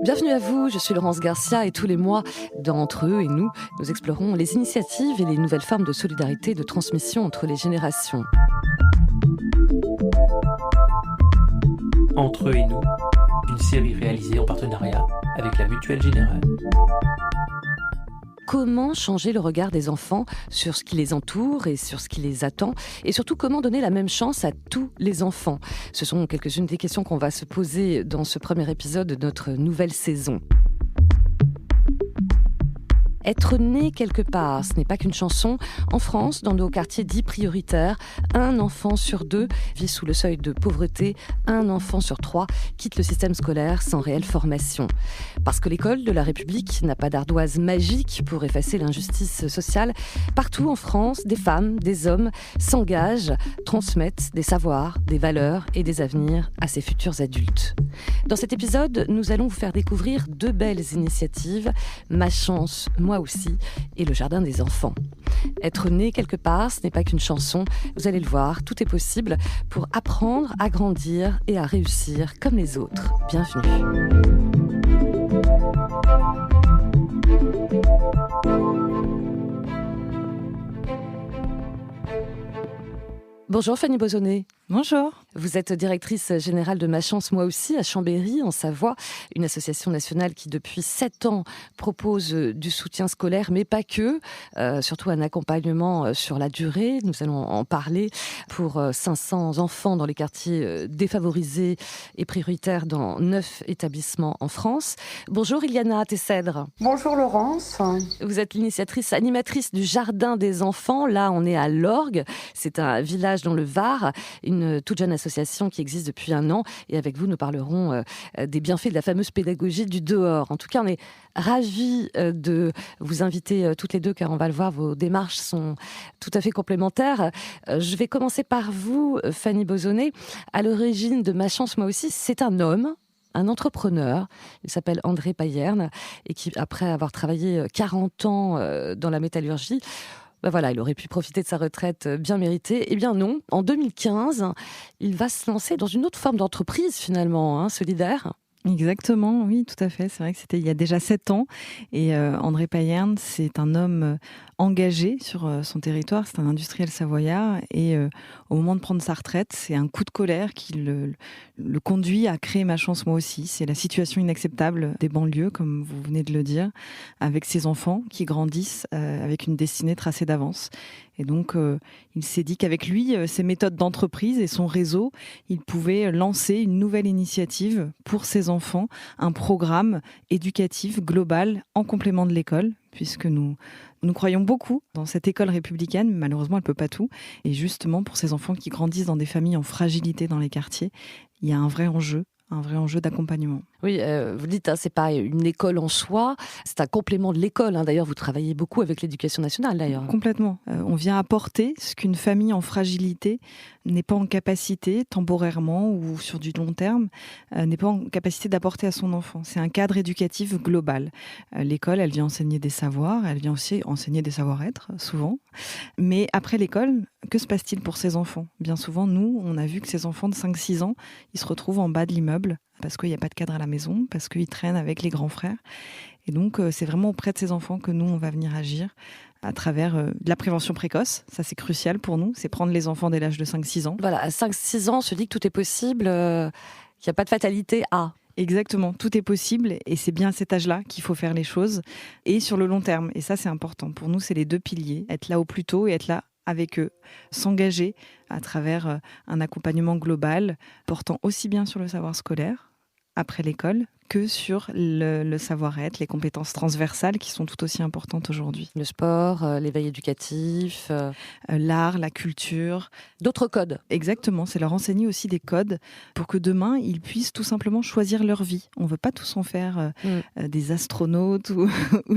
Bienvenue à vous, je suis Laurence Garcia et tous les mois, dans Entre eux et nous explorons les initiatives et les nouvelles formes de solidarité et de transmission entre les générations. Entre eux et nous, une série réalisée en partenariat avec la Mutuelle Générale. Comment changer le regard des enfants sur ce qui les entoure et sur ce qui les attend, et surtout comment donner la même chance à tous les enfants? Ce sont quelques-unes des questions qu'on va se poser dans ce premier épisode de notre nouvelle saison. Être né quelque part, ce n'est pas qu'une chanson. En France, dans nos quartiers dits prioritaires, 1 enfant sur 2 vit sous le seuil de pauvreté, 1 enfant sur 3 quitte le système scolaire sans réelle formation. Parce que l'école de la République n'a pas d'ardoise magique pour effacer l'injustice sociale, partout en France, des femmes, des hommes s'engagent, transmettent des savoirs, des valeurs et des avenirs à ces futurs adultes. Dans cet épisode, nous allons vous faire découvrir 2 belles initiatives, Ma chance, moi aussi, et le jardin des enfants. Être né quelque part, ce n'est pas qu'une chanson. Vous allez le voir, tout est possible pour apprendre à grandir et à réussir comme les autres. Bienvenue. Bonjour Fanny Bozonnet. Bonjour. Vous êtes directrice générale de Ma chance, moi aussi, à Chambéry, en Savoie, une association nationale qui, depuis 7 ans, propose du soutien scolaire, mais pas que, surtout un accompagnement sur la durée. Nous allons en parler pour 500 enfants dans les quartiers défavorisés et prioritaires dans 9 établissements en France. Bonjour Iliana Tessèdre. Bonjour Laurence. Vous êtes l'initiatrice, animatrice du Jardin des enfants. Là, on est à Lorgues. C'est un village dans le Var, une toute jeune association qui existe depuis 1 an. Et avec vous, nous parlerons des bienfaits de la fameuse pédagogie du dehors. En tout cas, on est ravis de vous inviter toutes les deux, car on va le voir, vos démarches sont tout à fait complémentaires. Je vais commencer par vous, Fanny Bozonnet. À l'origine de Ma chance, moi aussi, c'est un homme, un entrepreneur, il s'appelle André Payerne, et qui, après avoir travaillé 40 ans dans la métallurgie, il aurait pu profiter de sa retraite bien méritée. Eh bien non, en 2015, il va se lancer dans une autre forme d'entreprise finalement, solidaire. Exactement, oui, tout à fait. C'est vrai que c'était il y a déjà 7 ans. Et André Payerne, c'est un homme engagé sur son territoire. C'est un industriel savoyard. Et au moment de prendre sa retraite, c'est un coup de colère qui le conduit à créer Ma chance, moi aussi. C'est la situation inacceptable des banlieues, comme vous venez de le dire, avec ses enfants qui grandissent avec une destinée tracée d'avance. Et donc, il s'est dit qu'avec lui, ses méthodes d'entreprise et son réseau, il pouvait lancer une nouvelle initiative pour ses enfants, un programme éducatif global en complément de l'école, puisque nous croyons beaucoup dans cette école républicaine, mais malheureusement, elle ne peut pas tout. Et justement, pour ces enfants qui grandissent dans des familles en fragilité dans les quartiers, il y a un vrai enjeu d'accompagnement. Oui, vous dites, c'est pas une école en soi, c'est un complément de l'école. D'ailleurs, vous travaillez beaucoup avec l'éducation nationale, d'ailleurs. Complètement. On vient apporter ce qu'une famille en fragilité n'est pas en capacité, temporairement ou sur du long terme, n'est pas en capacité d'apporter à son enfant. C'est un cadre éducatif global. L'école, elle vient enseigner des savoirs, elle vient aussi enseigner des savoir-être, souvent. Mais après l'école, que se passe-t-il pour ces enfants ? Bien souvent, nous, on a vu que ces enfants de 5-6 ans, ils se retrouvent en bas de l'immeuble parce qu'il n'y a pas de cadre à la maison, parce qu'ils traînent avec les grands frères. Et donc, c'est vraiment auprès de ces enfants que nous, on va venir agir à travers de la prévention précoce. Ça, c'est crucial pour nous, c'est prendre les enfants dès l'âge de 5-6 ans. Voilà, à 5-6 ans, on se dit que tout est possible, qu'il n'y a pas de fatalité à... Exactement, tout est possible et c'est bien à cet âge-là qu'il faut faire les choses et sur le long terme. Et ça, c'est important. Pour nous, c'est les 2 piliers. Être là au plus tôt et être là avec eux, s'engager à travers un accompagnement global portant aussi bien sur le savoir scolaire après l'école que sur le savoir-être, les compétences transversales qui sont tout aussi importantes aujourd'hui. Le sport, l'éveil éducatif... l'art, la culture. D'autres codes. Exactement, c'est leur enseigner aussi des codes pour que demain, ils puissent tout simplement choisir leur vie. On ne veut pas tous en faire des astronautes ou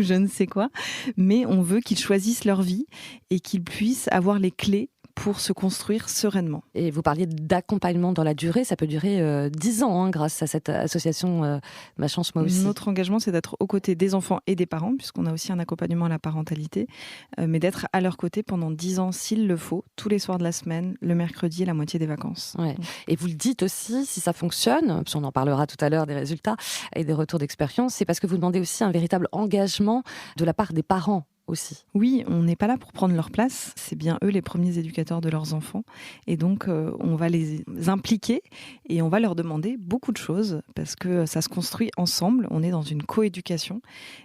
je ne sais quoi, mais on veut qu'ils choisissent leur vie et qu'ils puissent avoir les clés pour se construire sereinement. Et vous parliez d'accompagnement dans la durée, ça peut durer 10 ans grâce à cette association Ma Chance Moi Aussi. Notre engagement, c'est d'être aux côtés des enfants et des parents, puisqu'on a aussi un accompagnement à la parentalité, mais d'être à leur côté pendant 10 ans s'il le faut, tous les soirs de la semaine, le mercredi et la moitié des vacances. Ouais. Et vous le dites aussi, si ça fonctionne, parce qu'on en parlera tout à l'heure des résultats et des retours d'expérience, c'est parce que vous demandez aussi un véritable engagement de la part des parents aussi. Oui, on n'est pas là pour prendre leur place, c'est bien eux les premiers éducateurs de leurs enfants, et donc on va les impliquer et on va leur demander beaucoup de choses, parce que ça se construit ensemble, on est dans une coéducation,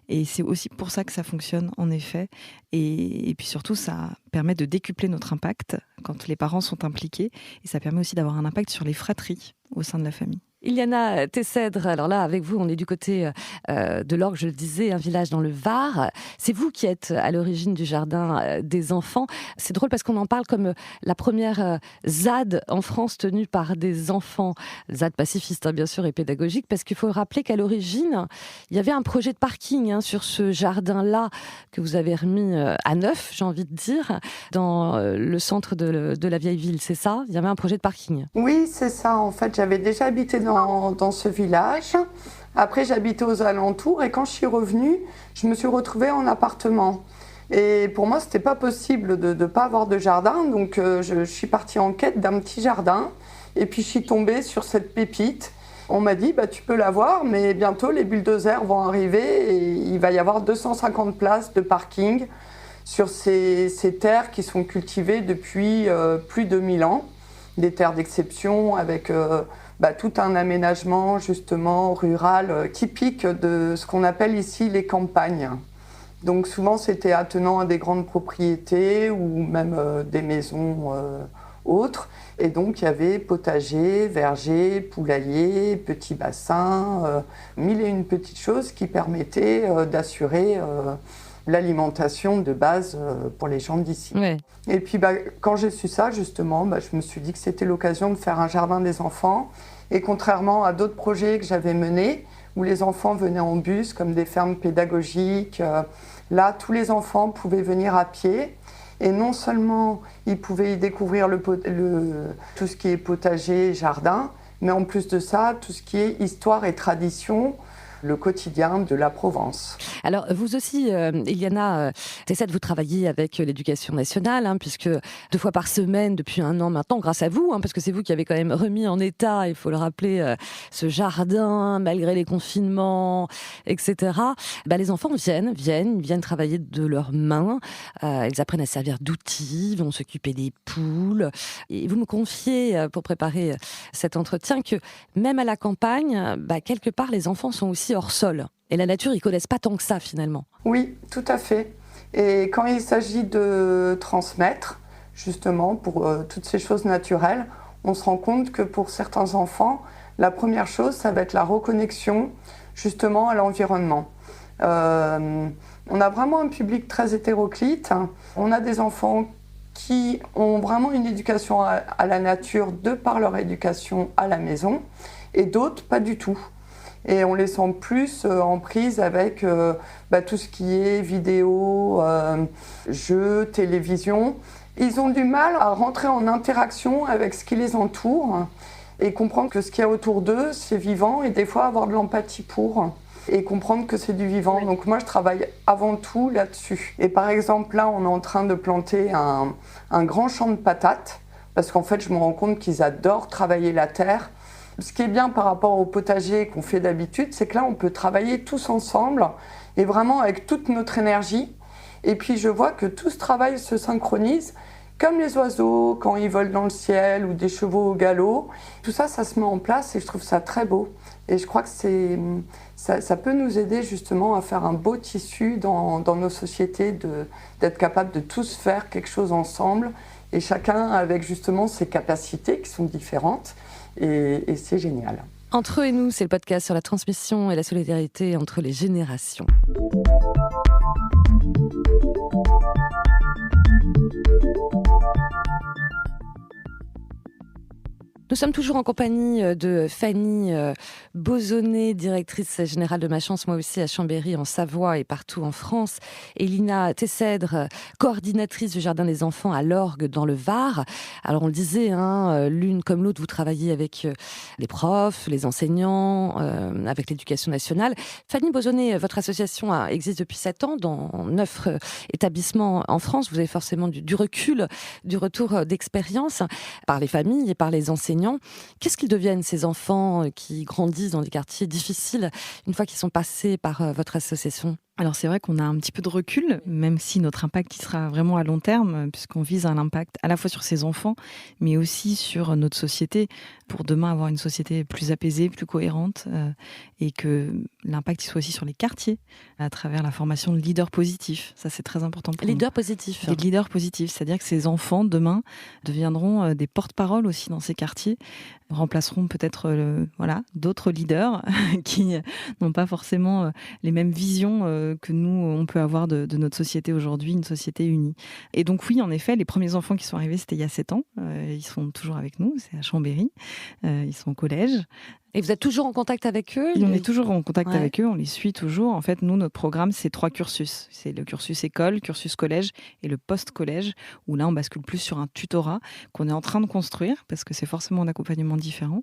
et c'est aussi pour ça que ça fonctionne en effet, et puis surtout ça permet de décupler notre impact quand les parents sont impliqués, et ça permet aussi d'avoir un impact sur les fratries au sein de la famille. Iliana Tessèdre, alors là, avec vous, on est du côté de l'Orgue, je le disais, un village dans le Var. C'est vous qui êtes à l'origine du jardin des enfants. C'est drôle parce qu'on en parle comme la première ZAD en France tenue par des enfants. ZAD pacifiste, bien sûr, et pédagogique, parce qu'il faut rappeler qu'à l'origine, il y avait un projet de parking sur ce jardin-là que vous avez remis à neuf, j'ai envie de dire, dans le centre de la vieille ville, c'est ça ? Il y avait un projet de parking. Oui, c'est ça. En fait, j'avais déjà habité dans ce village. Après, j'habitais aux alentours et quand je suis revenue, je me suis retrouvée en appartement. Et pour moi, c'était pas possible de ne pas avoir de jardin. Donc, je suis partie en quête d'un petit jardin. Et puis, je suis tombée sur cette pépite. On m'a dit, tu peux l'avoir, mais bientôt, les bulldozers vont arriver et il va y avoir 250 places de parking sur ces terres qui sont cultivées depuis plus de 1000 ans. Des terres d'exception avec tout un aménagement justement rural typique de ce qu'on appelle ici les campagnes. Donc souvent c'était attenant à des grandes propriétés ou même des maisons autres. Et donc il y avait potager, verger, poulailler, petits bassins, mille et une petites choses qui permettaient d'assurer l'alimentation de base pour les gens d'ici. Ouais. Et puis quand j'ai su ça, justement, je me suis dit que c'était l'occasion de faire un jardin des enfants. Et contrairement à d'autres projets que j'avais menés, où les enfants venaient en bus, comme des fermes pédagogiques, là, tous les enfants pouvaient venir à pied. Et non seulement ils pouvaient y découvrir tout ce qui est potager, jardin, mais en plus de ça, tout ce qui est histoire et tradition, le quotidien de la Provence. Alors, vous aussi, Iliana Tessèdre, vous travaillez avec l'Éducation nationale, puisque 2 fois par semaine, depuis 1 an maintenant, grâce à vous, parce que c'est vous qui avez quand même remis en état, il faut le rappeler, ce jardin, malgré les confinements, etc. Les enfants viennent travailler de leurs mains, ils apprennent à servir d'outils, vont s'occuper des poules. Et vous me confiez, pour préparer cet entretien, que même à la campagne, quelque part, les enfants sont aussi hors sol. Et la nature, ils ne connaissent pas tant que ça, finalement. Oui, tout à fait. Et quand il s'agit de transmettre, justement, pour toutes ces choses naturelles, on se rend compte que pour certains enfants, la première chose, ça va être la reconnexion, justement, à l'environnement. On a vraiment un public très hétéroclite. On a des enfants qui ont vraiment une éducation à la nature de par leur éducation à la maison, et d'autres, pas du tout. Et on les sent plus en prise avec tout ce qui est vidéo, jeux, télévision. Ils ont du mal à rentrer en interaction avec ce qui les entoure et comprendre que ce qu'il y a autour d'eux, c'est vivant, et des fois avoir de l'empathie pour, et comprendre que c'est du vivant. Oui. Donc moi, je travaille avant tout là-dessus. Et par exemple, là, on est en train de planter un grand champ de patates, parce qu'en fait, je me rends compte qu'ils adorent travailler la terre. Ce qui est bien par rapport au potager qu'on fait d'habitude, c'est que là, on peut travailler tous ensemble et vraiment avec toute notre énergie. Et puis, je vois que tout ce travail se synchronise, comme les oiseaux quand ils volent dans le ciel ou des chevaux au galop. Tout ça, ça se met en place et je trouve ça très beau. Et je crois que ça peut nous aider justement à faire un beau tissu dans nos sociétés, d'être capable de tous faire quelque chose ensemble et chacun avec justement ses capacités qui sont différentes. Et c'est génial. Entre eux et nous, c'est le podcast sur la transmission et la solidarité entre les générations. Nous sommes toujours en compagnie de Fanny Bozonnet, directrice générale de Ma Chance, moi aussi à Chambéry, en Savoie et partout en France. Et Lina Tessèdre, coordinatrice du Jardin des Enfants à l'Orgue dans le Var. Alors on le disait, l'une comme l'autre, vous travaillez avec les profs, les enseignants, avec l'éducation nationale. Fanny Bozonnet, votre association existe depuis 7 ans dans 9 établissements en France. Vous avez forcément du recul, du retour d'expérience par les familles et par les enseignants. Qu'est-ce qu'ils deviennent, ces enfants qui grandissent dans des quartiers difficiles une fois qu'ils sont passés par votre association ? Alors c'est vrai qu'on a un petit peu de recul, même si notre impact il sera vraiment à long terme, puisqu'on vise un impact à la fois sur ces enfants, mais aussi sur notre société, pour demain avoir une société plus apaisée, plus cohérente, et que l'impact il soit aussi sur les quartiers, à travers la formation de leaders positifs. Ça c'est très important pour nous. Leaders positifs. Des leaders positifs, c'est-à-dire que ces enfants, demain, deviendront des porte-parole aussi dans ces quartiers, remplaceront peut-être d'autres leaders qui n'ont pas forcément les mêmes visions que nous, on peut avoir de notre société aujourd'hui, une société unie. Et donc oui, en effet, les premiers enfants qui sont arrivés, c'était il y a 7 ans. Ils sont toujours avec nous, c'est à Chambéry. Ils sont au collège. Et vous êtes toujours en contact avec eux ? On est toujours en contact avec eux, on les suit toujours. En fait, nous, notre programme, c'est 3 cursus. C'est le cursus école, cursus collège et le post-collège, où là, on bascule plus sur un tutorat qu'on est en train de construire, parce que c'est forcément un accompagnement différent.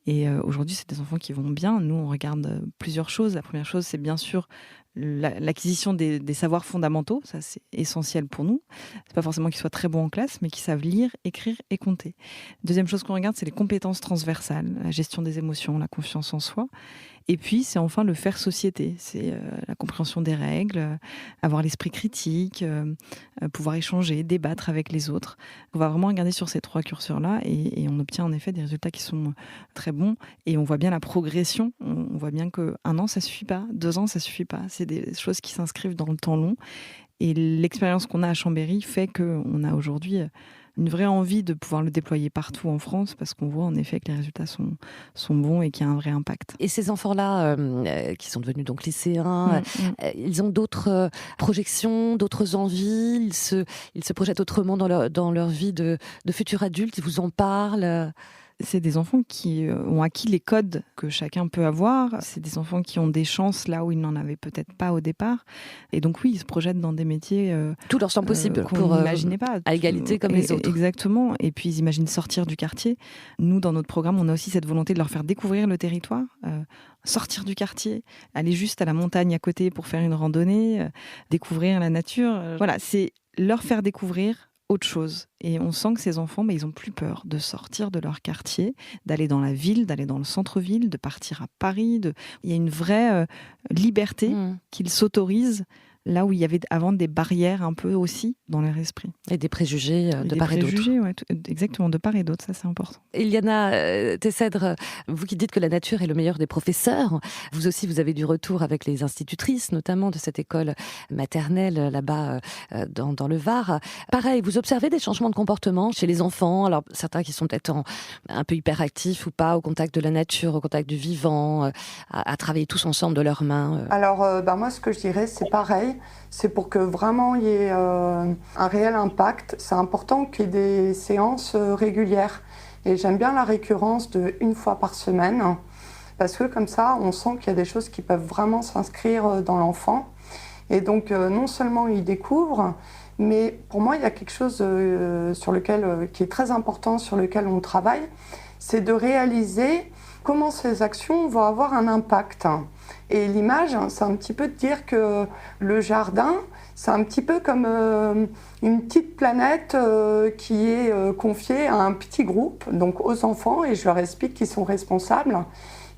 Et aujourd'hui, c'est des enfants qui vont bien. Nous, on regarde plusieurs choses. La première chose, c'est bien sûr l'acquisition des savoirs fondamentaux. Ça, c'est essentiel pour nous. C'est pas forcément qu'ils soient très bons en classe, mais qu'ils savent lire, écrire et compter. Deuxième chose qu'on regarde, c'est les compétences transversales, la gestion des émotions, la confiance en soi. Et puis, c'est enfin le faire société. C'est la compréhension des règles, avoir l'esprit critique, pouvoir échanger, débattre avec les autres. On va vraiment regarder sur ces 3 curseurs-là et on obtient en effet des résultats qui sont très bons. Et on voit bien la progression. On voit bien que 1 an, ça suffit pas. 2 ans, ça suffit pas. C'est des choses qui s'inscrivent dans le temps long. Et l'expérience qu'on a à Chambéry fait qu'on a aujourd'hui une vraie envie de pouvoir le déployer partout en France, parce qu'on voit en effet que les résultats sont bons et qu'il y a un vrai impact. Et ces enfants-là, qui sont devenus donc lycéens, ils ont d'autres projections, d'autres envies, ils se projettent autrement dans leur vie de futurs adultes, ils vous en parlent ? C'est des enfants qui ont acquis les codes que chacun peut avoir. C'est des enfants qui ont des chances là où ils n'en avaient peut-être pas au départ. Et donc oui, ils se projettent dans des métiers tout leur semble possible qu'on n'imaginait pas. À égalité comme les autres. Exactement. Et puis ils imaginent sortir du quartier. Nous, dans notre programme, on a aussi cette volonté de leur faire découvrir le territoire, sortir du quartier, aller juste à la montagne à côté pour faire une randonnée, découvrir la nature. Voilà, c'est leur faire découvrir autre chose. Et on sent que ces enfants, ils ont plus peur de sortir de leur quartier, d'aller dans la ville, d'aller dans le centre-ville, de partir à Paris. Il y a une vraie liberté qu'ils s'autorisent, là où il y avait avant des barrières un peu aussi dans leur esprit. Et des préjugés de part et d'autre. Exactement, de part et d'autre, ça c'est important. Iliana Tessèdre, vous qui dites que la nature est le meilleur des professeurs, vous aussi vous avez du retour avec les institutrices, notamment de cette école maternelle là-bas dans le Var. Pareil, vous observez des changements de comportement chez les enfants, alors certains qui sont peut-être un peu hyperactifs ou pas, au contact de la nature, au contact du vivant, à travailler tous ensemble de leurs mains. Alors moi ce que je dirais c'est pareil. C'est pour que vraiment il y ait un réel impact. C'est important qu'il y ait des séances régulières. Et j'aime bien la récurrence de 1 fois par semaine, parce que comme ça, on sent qu'il y a des choses qui peuvent vraiment s'inscrire dans l'enfant. Et donc, non seulement il découvre, mais pour moi, il y a quelque chose qui est très important, sur lequel on travaille, c'est de réaliser comment ces actions vont avoir un impact. Et l'image, c'est un petit peu de dire que le jardin, c'est un petit peu comme une petite planète qui est confiée à un petit groupe, donc aux enfants, et je leur explique qu'ils sont responsables.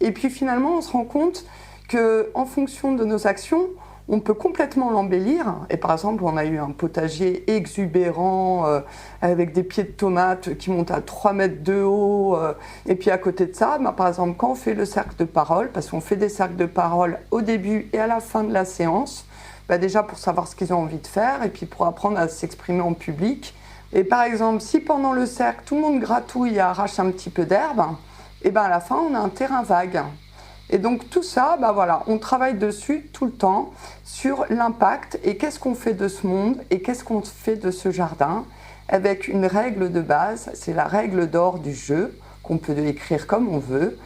Et puis finalement, on se rend compte qu'en fonction de nos actions, on peut complètement l'embellir. Et par exemple, on a eu un potager exubérant avec des pieds de tomates qui montent à 3 mètres de haut. Et puis à côté de ça, par exemple, quand on fait le cercle de parole, parce qu'on fait des cercles de parole au début et à la fin de la séance, déjà pour savoir ce qu'ils ont envie de faire et puis pour apprendre à s'exprimer en public. Et par exemple, si pendant le cercle, tout le monde gratouille et arrache un petit peu d'herbe, et à la fin, on a un terrain vague. Et donc tout ça, on travaille dessus tout le temps, sur l'impact et qu'est-ce qu'on fait de ce monde et qu'est-ce qu'on fait de ce jardin, avec une règle de base, c'est la règle d'or du jeu, qu'on peut écrire comme on veut,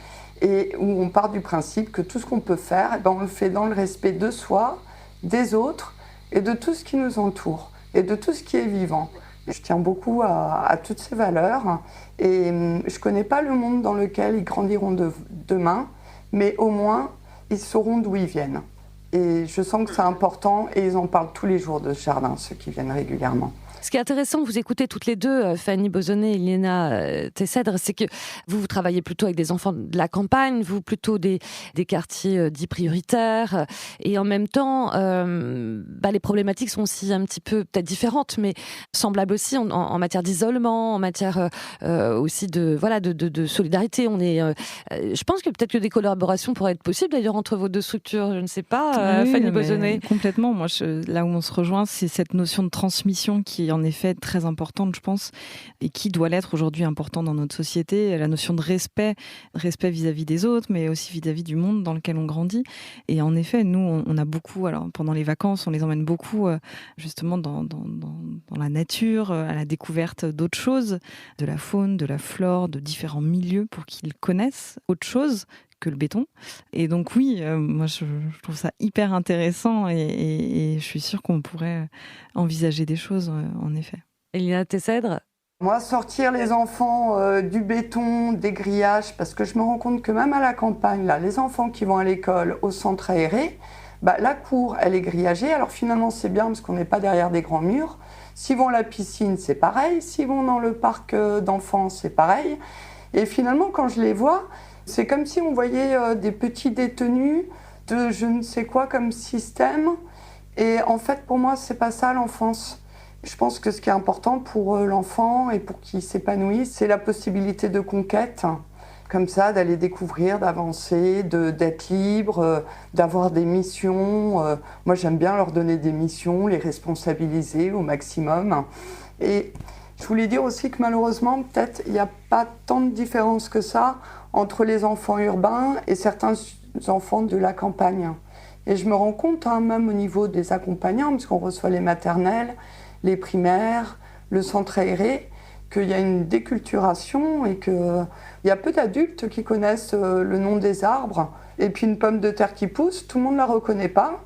et où on part du principe que tout ce qu'on peut faire, on le fait dans le respect de soi, des autres, et de tout ce qui nous entoure, et de tout ce qui est vivant. Je tiens beaucoup à toutes ces valeurs, et je ne connais pas le monde dans lequel ils grandiront demain, mais au moins, ils sauront d'où ils viennent. Et je sens que c'est important, et ils en parlent tous les jours de ce jardin, ceux qui viennent régulièrement. Ce qui est intéressant, vous écoutez toutes les deux, Fanny Bozonnet et Iliana Tessèdre, c'est que vous travaillez plutôt avec des enfants de la campagne, vous plutôt des quartiers dits prioritaires, et en même temps, les problématiques sont aussi un petit peu peut-être différentes, mais semblables aussi en matière d'isolement, en matière aussi de solidarité. Je pense que peut-être que des collaborations pourraient être possibles d'ailleurs entre vos deux structures, je ne sais pas, oui, Fanny Bozonnet. Complètement. Moi, là où on se rejoint, c'est cette notion de transmission qui en effet très importante, je pense, et qui doit l'être aujourd'hui important dans notre société. La notion de respect vis-à-vis des autres, mais aussi vis-à-vis du monde dans lequel on grandit. Et en effet, nous, on a beaucoup, alors pendant les vacances, on les emmène beaucoup justement dans la nature, à la découverte d'autres choses, de la faune, de la flore, de différents milieux pour qu'ils connaissent autre chose que le béton. Et donc oui, moi je trouve ça hyper intéressant et je suis sûre qu'on pourrait envisager des choses, en effet. Iliana Tessèdre. Moi, sortir les enfants du béton, des grillages, parce que je me rends compte que même à la campagne, là, les enfants qui vont à l'école, au centre aéré, la cour, elle est grillagée. Alors finalement, c'est bien parce qu'on n'est pas derrière des grands murs. S'ils vont à la piscine, c'est pareil. S'ils vont dans le parc d'enfants, c'est pareil. Et finalement, quand je les vois, c'est comme si on voyait des petits détenus de je ne sais quoi comme système. Et en fait, pour moi, c'est pas ça l'enfance. Je pense que ce qui est important pour l'enfant et pour qu'il s'épanouisse, c'est la possibilité de conquête. Comme ça, d'aller découvrir, d'avancer, d'être libre, d'avoir des missions. Moi, j'aime bien leur donner des missions, les responsabiliser au maximum. Et je voulais dire aussi que malheureusement, peut-être, il n'y a pas tant de différence que ça entre les enfants urbains et certains enfants de la campagne. Et je me rends compte, même au niveau des accompagnants, parce qu'on reçoit les maternelles, les primaires, le centre aéré, qu'il y a une déculturation et qu'il y a peu d'adultes qui connaissent le nom des arbres. Et puis une pomme de terre qui pousse, tout le monde ne la reconnaît pas.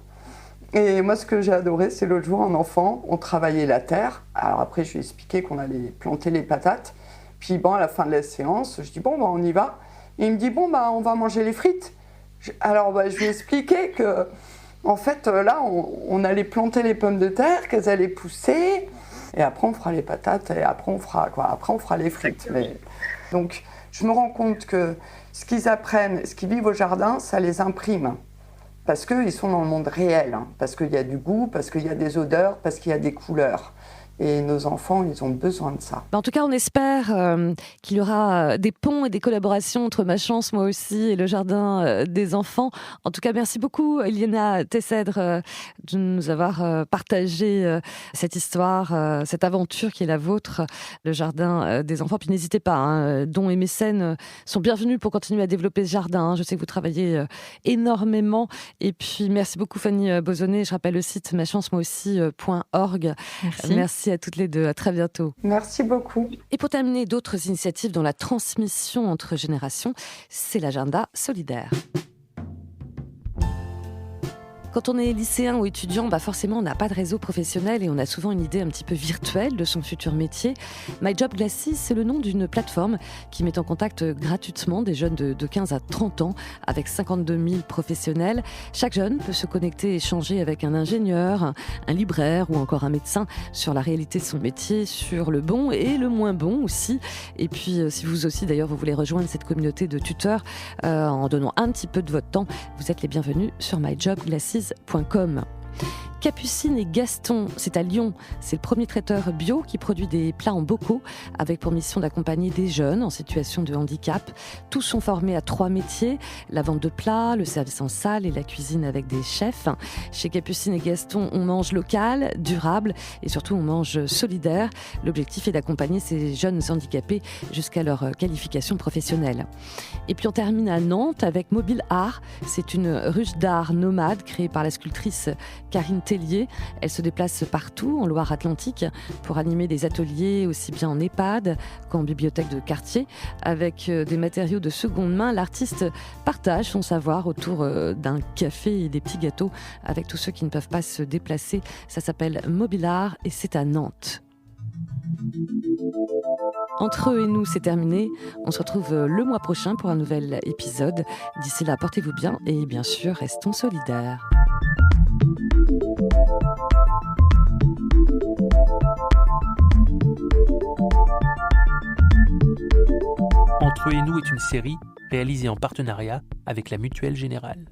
Et moi, ce que j'ai adoré, c'est l'autre jour, un enfant, on travaillait la terre. Alors après, je lui ai expliqué qu'on allait planter les patates. Puis à la fin de la séance, je dis on y va. Et il me dit on va manger les frites. Alors je lui ai expliqué que, en fait, là, on allait planter les pommes de terre, qu'elles allaient pousser. Et après, on fera les patates. Et après, on fera les frites. Mais... Donc, je me rends compte que ce qu'ils apprennent, ce qu'ils vivent au jardin, ça les imprime. Parce qu'ils sont dans le monde réel. Parce qu'il y a du goût, parce qu'il y a des odeurs, parce qu'il y a des couleurs. Et nos enfants, ils ont besoin de ça. En tout cas, on espère qu'il y aura des ponts et des collaborations entre Ma Chance, moi aussi, et le Jardin des enfants. En tout cas, merci beaucoup, Iliana Tessèdre, de nous avoir partagé cette histoire, cette aventure qui est la vôtre, le Jardin des enfants. Puis n'hésitez pas, dons et mécènes sont bienvenus pour continuer à développer ce jardin. Je sais que vous travaillez énormément. Et puis, merci beaucoup, Fanny Bozonnet. Je rappelle le site machancemoiaussi.org. Merci à toutes les deux, à très bientôt. Merci beaucoup. Et pour terminer, d'autres initiatives dans la transmission entre générations, c'est l'agenda solidaire. Quand on est lycéen ou étudiant, forcément, on n'a pas de réseau professionnel et on a souvent une idée un petit peu virtuelle de son futur métier. My Job Glasses, c'est le nom d'une plateforme qui met en contact gratuitement des jeunes de 15 à 30 ans avec 52 000 professionnels. Chaque jeune peut se connecter et échanger avec un ingénieur, un libraire ou encore un médecin sur la réalité de son métier, sur le bon et le moins bon aussi. Et puis, si vous aussi, d'ailleurs, vous voulez rejoindre cette communauté de tuteurs en donnant un petit peu de votre temps, vous êtes les bienvenus sur myjobglasses.com. Capucine et Gaston, c'est à Lyon. C'est le premier traiteur bio qui produit des plats en bocaux avec pour mission d'accompagner des jeunes en situation de handicap. Tous sont formés à 3 métiers, la vente de plats, le service en salle et la cuisine avec des chefs. Chez Capucine et Gaston, on mange local, durable et surtout on mange solidaire. L'objectif est d'accompagner ces jeunes handicapés jusqu'à leur qualification professionnelle. Et puis on termine à Nantes avec Mobile Art. C'est une ruche d'art nomade créée par la sculptrice Karine Théo Tellier. Elle se déplace partout en Loire-Atlantique pour animer des ateliers aussi bien en EHPAD qu'en bibliothèque de quartier. Avec des matériaux de seconde main, l'artiste partage son savoir autour d'un café et des petits gâteaux avec tous ceux qui ne peuvent pas se déplacer. Ça s'appelle Mobilart et c'est à Nantes. Entre eux et nous, c'est terminé. On se retrouve le mois prochain pour un nouvel épisode. D'ici là, portez-vous bien et bien sûr, restons solidaires. Entre eux et nous est une série réalisée en partenariat avec la Mutuelle Générale.